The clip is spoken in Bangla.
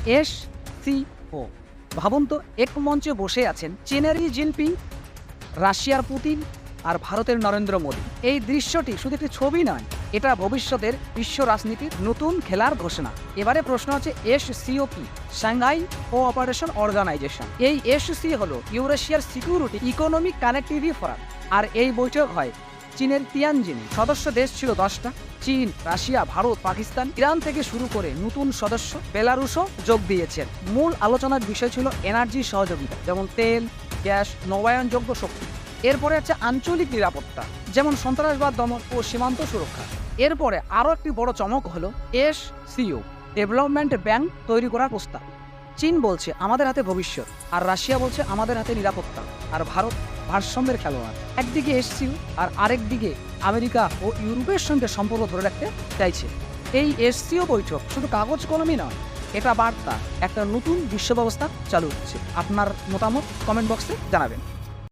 SCO। ভাবুন তো, এক মঞ্চে বসে আছেন চীনের জি জিনপিং, রাশিয়ার পুতিন আর ভারতের নরেন্দ্র মোদী। এই দৃশ্যটি শুধু একটি ছবি নয়, এটা ভবিষ্যতের বিশ্ব রাজনীতির নতুন খেলার ঘোষণা। এবারে প্রশ্ন হচ্ছে SCO কি? Shanghai cooperation organisation. এই SCO হলো ইউরেশিয়ার সিকিউরিটি ইকোনমিক কানেক্টিভিটি ফোরাম। আর এই বৈঠক হয় চীনের তিয়ানজিনে। সদস্য দেশ ছিল 10টা। চীন, রাশিয়া, ভারত, পাকিস্তান, ইরান থেকে শুরু করে নতুন সদস্য বেলারুশও যোগ দিয়েছেন। মূল আলোচনার বিষয় ছিল এনার্জি সহযোগিতা, যেমন তেল, গ্যাস, নবায়নযোগ্য শক্তি। এরপরে আছে আঞ্চলিক নিরাপত্তা, যেমন সন্ত্রাসবাদ দমন ও সীমান্ত সুরক্ষা। এরপরে আরও একটি বড় চমক হলো SCO ডেভেলপমেন্ট ব্যাংক তৈরি করার প্রস্তাব। চীন বলছে আমাদের হাতে ভবিষ্যৎ, আর রাশিয়া বলছে আমাদের হাতে নিরাপত্তা, আর ভারত ভারসাম্যের খেলোয়াড়। একদিকে SCO আর আরেকদিকে আমেরিকা ও ইউরোপের সঙ্গে সম্পর্ক ধরে রাখতে চাইছে। এই SCO বৈঠক শুধু কাগজ কলমই নয়, এটা বার্তা একটা নতুন বিশ্ব ব্যবস্থা চালু হচ্ছে। আপনার মতামত কমেন্ট বক্সে জানাবেন।